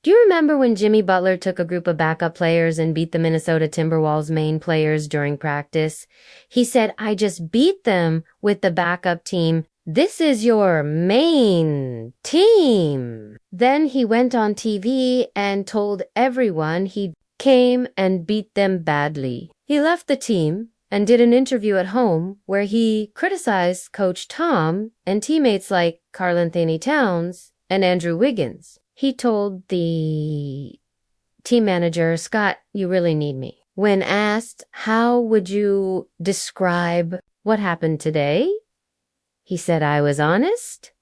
Do you remember when Jimmy Butler took a group of backup players and beat the Minnesota Timberwolves main players during practice? He said, "I just beat them with the backup team. This is your main team." Then he went on TV and told everyone he came and beat them badly. He left the team and did an interview at home where he criticized Coach Tom and teammates like Karl-Anthony Towns and Andrew Wiggins. He told the team manager, "Scott, you really need me." When asked, "How would you describe what happened today?" he said, "I was honest."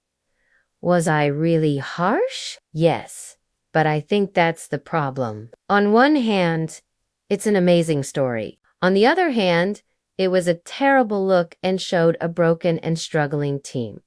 "Was I really harsh?" "Yes, but I think that's the problem." On one hand, it's an amazing story. On the other hand, it was a terrible look and showed a broken and struggling team.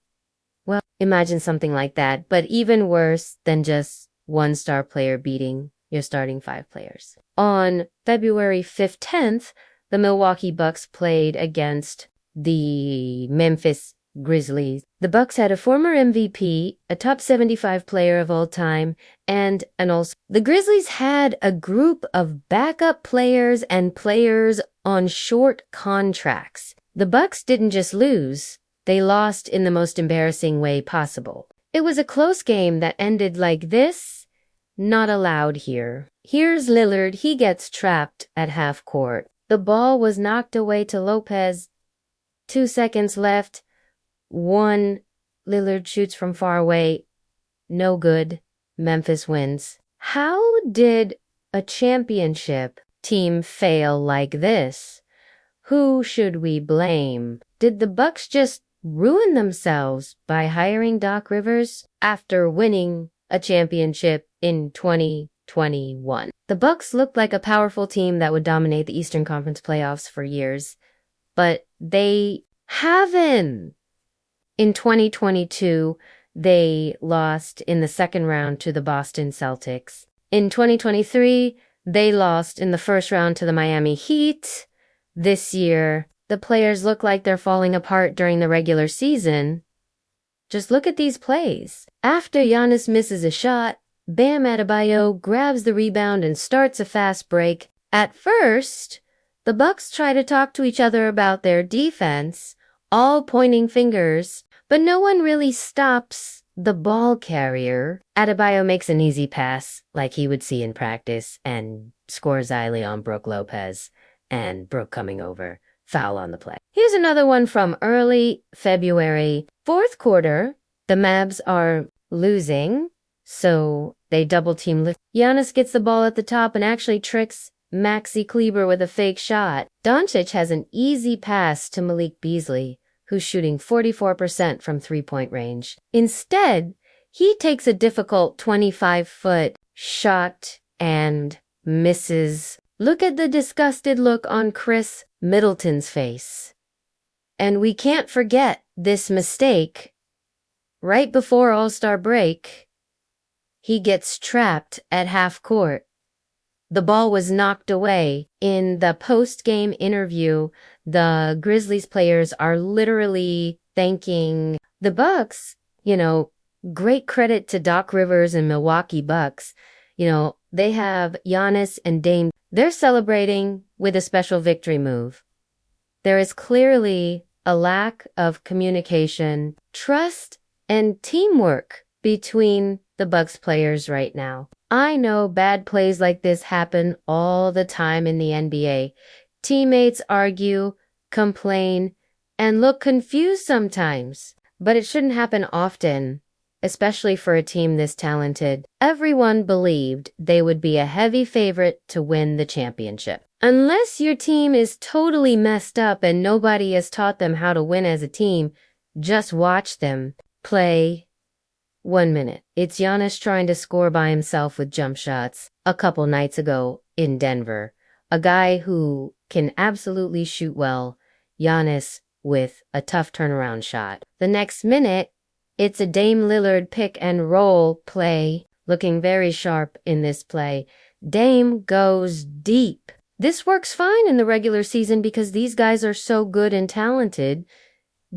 Well, imagine something like that, but even worse than just one star player beating your starting 5 players. On February 15th, the Milwaukee Bucks played against the Memphis Grizzlies. The Bucks had a former MVP, a top 75 player of all time, and an all-star. The Grizzlies had a group of backup players and players on short contracts. The Bucks didn't just lose, they lost in the most embarrassing way possible. It was a close game that ended like this. Not allowed here. Here's Lillard. He gets trapped at half court. The ball was knocked away to Lopez. 2 seconds left. Lillard shoots from far away. No good. Memphis wins. How did a championship team fail like this? Who should we blame? Did the Bucks just ruin themselves by hiring Doc Rivers after winning a championship in 2021? The Bucks looked like a powerful team that would dominate the Eastern Conference playoffs for years, but they haven't. In 2022, they lost in the second round to the Boston Celtics. In 2023, they lost in the first round to the Miami Heat. This year, the players look like they're falling apart during the regular season. Just look at these plays. After Giannis misses a shot, Bam Adebayo grabs the rebound and starts a fast break. At first, the Bucks try to talk to each other about their defense, all pointing fingers, but no one really stops the ball carrier. Adebayo makes an easy pass like he would see in practice and scores easily on Brook Lopez, and Brook coming over. Foul on the play. Here's another one from early February. Fourth quarter, the Mavs are losing, so they double team lift. Giannis gets the ball at the top and actually tricks Maxi Kleber with a fake shot. Doncic has an easy pass to Malik Beasley, who's shooting 44% from three-point range. Instead, he takes a difficult 25-foot shot and misses. Look at the disgusted look on Chris Middleton's face. And we can't forget this mistake. Right before All-Star break, he gets trapped at half court. The ball was knocked away. In the post-game interview, the Grizzlies players are literally thanking the Bucks. Great credit to Doc Rivers and Milwaukee Bucks. They have Giannis and Dame. They're celebrating with a special victory move. There is clearly a lack of communication, trust, and teamwork between the Bucks players right now. I know bad plays like this happen all the time in the NBA. Teammates argue, complain, and look confused sometimes. But it shouldn't happen often, especially for a team this talented. Everyone believed they would be a heavy favorite to win the championship. Unless your team is totally messed up and nobody has taught them how to win as a team, just watch them play. 1 minute. It's Giannis trying to score by himself with jump shots. A couple nights ago in Denver, a guy who can absolutely shoot well, Giannis with a tough turnaround shot. The next minute, it's a Dame Lillard pick and roll play, looking very sharp in this play. Dame goes deep. This works fine in the regular season because these guys are so good and talented.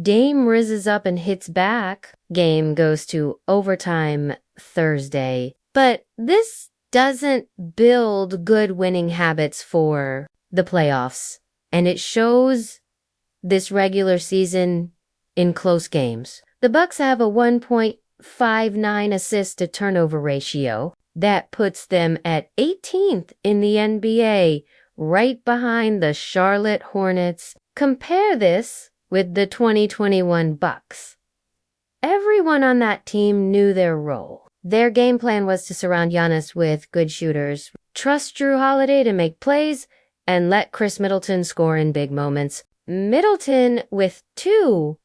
Dame rises up and hits back. Game goes to overtime Thursday. But this doesn't build good winning habits for the playoffs, and it shows this regular season in close games. The Bucks have a 1.59 assist to turnover ratio. That puts them at 18th in the NBA, right behind the Charlotte Hornets. Compare this with the 2021 Bucks. Everyone on that team knew their role. Their game plan was to surround Giannis with good shooters, trust Jrue Holiday to make plays, and let Chris Middleton score in big moments. Middleton with 2.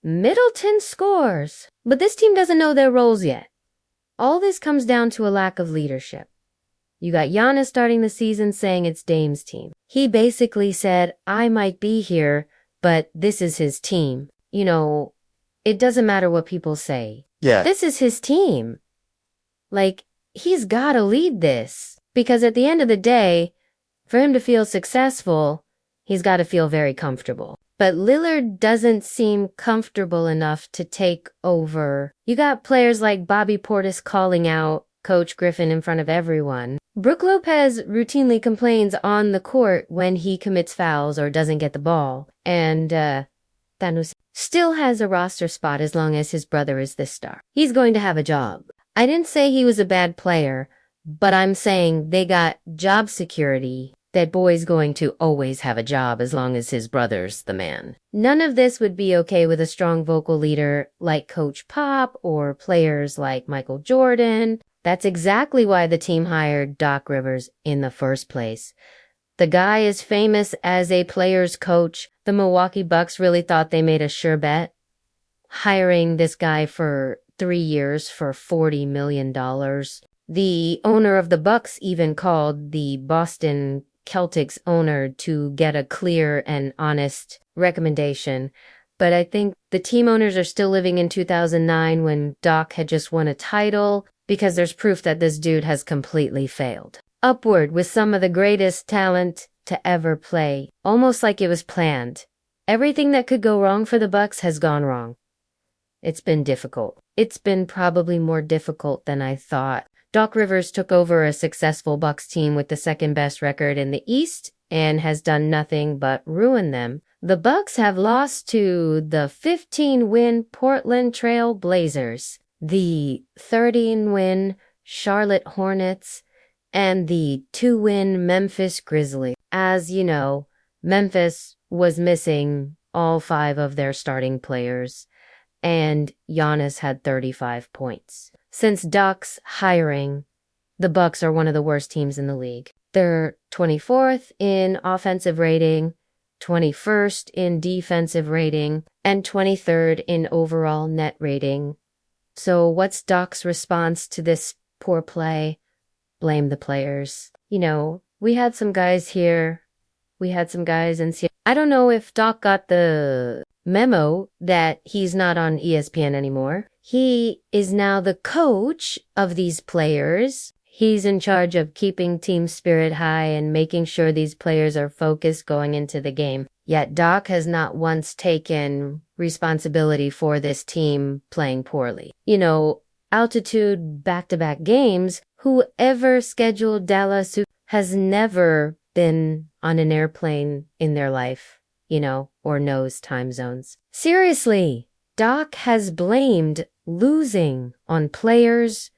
Middleton scores. But this team doesn't know their roles yet. All this comes down to a lack of leadership. You got Giannis starting the season saying it's Dame's team. He basically said, I might be here, but this is his team. You know, it doesn't matter what people say. Yeah. This is his team. Like, he's got to lead this. Because at the end of the day, for him to feel successful, he's got to feel very comfortable. But Lillard doesn't seem comfortable enough to take over. You got players like Bobby Portis calling out Coach Griffin in front of everyone. Brook Lopez routinely complains on the court when he commits fouls or doesn't get the ball. And Thanos still has a roster spot as long as his brother is the star. He's going to have a job. I didn't say he was a bad player, but I'm saying they got job security. That boy's going to always have a job as long as his brother's the man. None of this would be okay with a strong vocal leader like Coach Pop or players like Michael Jordan. That's exactly why the team hired Doc Rivers in the first place. The guy is famous as a player's coach. The Milwaukee Bucks really thought they made a sure bet, hiring this guy for 3 years for $40 million. The owner of the Bucks even called the Boston Celtics owner to get a clear and honest recommendation. But I think the team owners are still living in 2009 when Doc had just won a title, because there's proof that this dude has completely failed. Upward with some of the greatest talent to ever play, almost like it was planned. Everything that could go wrong for the Bucks has gone wrong. It's been difficult. It's been probably more difficult than I thought. Doc Rivers took over a successful Bucks team with the second best record in the East and has done nothing but ruin them. The Bucks have lost to the 15-win Portland Trail Blazers, the 13-win Charlotte Hornets, and the 2-win Memphis Grizzlies. As you know, Memphis was missing all 5 of their starting players, and Giannis had 35 points. Since Doc's hiring, the Bucks are one of the worst teams in the league. They're 24th in offensive rating, 21st in defensive rating, and 23rd in overall net rating. So what's Doc's response to this poor play? Blame the players. You know, we had some guys here. We had some guys in Seattle. I don't know if Doc got the memo that he's not on ESPN anymore. He is now the coach of these players. He's in charge of keeping team spirit high and making sure these players are focused going into the game. Yet Doc has not once taken responsibility for this team playing poorly. You know, altitude back-to-back games, whoever scheduled Dallas has never been on an airplane in their life, you know, or knows time zones. Seriously, Doc has blamed losing on players,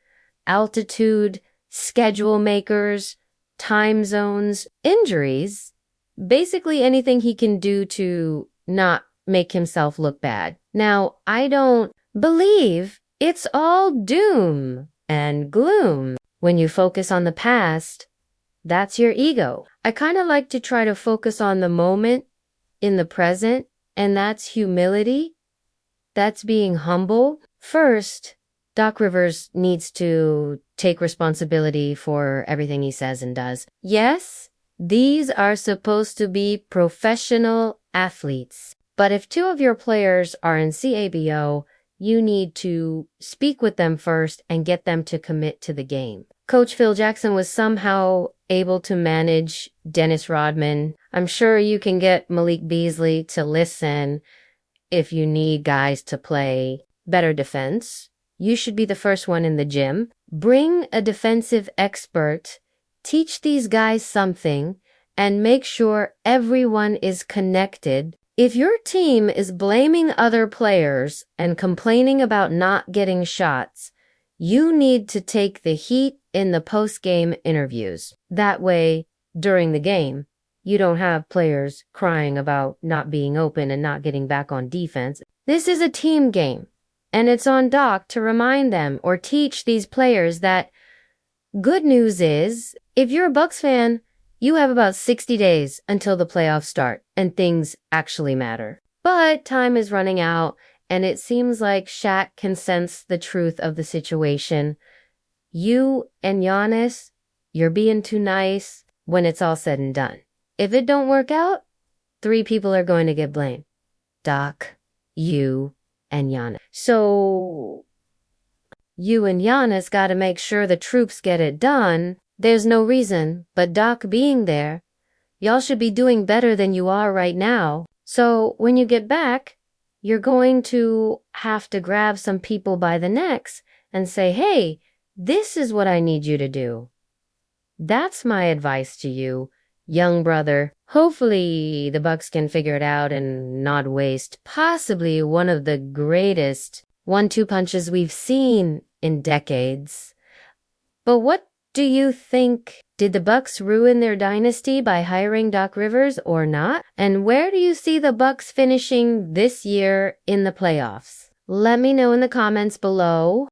altitude, schedule makers, time zones, injuries, basically anything he can do to not make himself look bad. Now, I don't believe it's all doom and gloom. When you focus on the past, that's your ego. I kind of like to try to focus on the moment in the present, and that's humility. That's being humble. First, Doc Rivers needs to take responsibility for everything he says and does. Yes, these are supposed to be professional athletes. But if 2 of your players are in CABO, you need to speak with them first and get them to commit to the game. Coach Phil Jackson was somehow able to manage Dennis Rodman. I'm sure you can get Malik Beasley to listen if you need guys to play better defense. You should be the first one in the gym. Bring a defensive expert, teach these guys something, and make sure everyone is connected. If your team is blaming other players and complaining about not getting shots, you need to take the heat in the post-game interviews. That way, during the game, you don't have players crying about not being open and not getting back on defense. This is a team game, and it's on Doc to remind them or teach these players that good news is, if you're a Bucks fan, you have about 60 days until the playoffs start and things actually matter. But time is running out, and it seems like Shaq can sense the truth of the situation. You and Giannis, you're being too nice when it's all said and done. If it don't work out, 3 people are going to get blamed. Doc, you, and Giannis. So you and Giannis got to make sure the troops get it done. There's no reason but Doc being there. Y'all should be doing better than you are right now. So when you get back, you're going to have to grab some people by the necks and say, hey, this is what I need you to do. That's my advice to you, young brother. Hopefully the Bucks can figure it out and not waste possibly one of the greatest 1-2 punches we've seen in decades. But what do you think? Did the Bucks ruin their dynasty by hiring Doc Rivers or not? And where do you see the Bucks finishing this year in the playoffs? Let me know in the comments below.